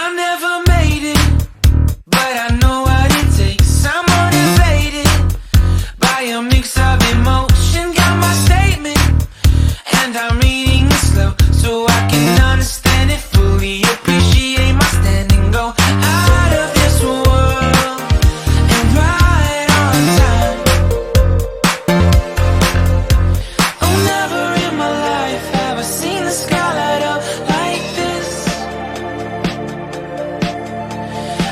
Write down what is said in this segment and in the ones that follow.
I never made it, but I know what it takes. I'm motivated by a mix of emotion. Got my statement, and I'm reading it slow so I can understand it fully. Appreciate my standing, go out of this world and right on time. Oh, never in my life have I seen the sky light up like this.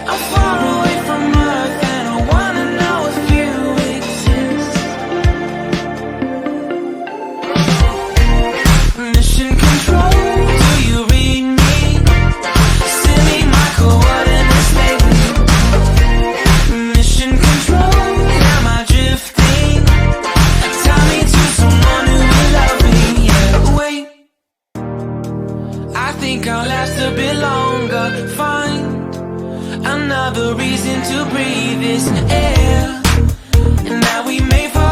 I'm far away from Earth and I wanna know if you exist. Mission control, do you read me? Send me my coordinates lately. Mission control, am I drifting? Tie me to someone who will love me. Yeah, wait, I think I'll last a bit longer. Find another reason to breathe this air, and now we may find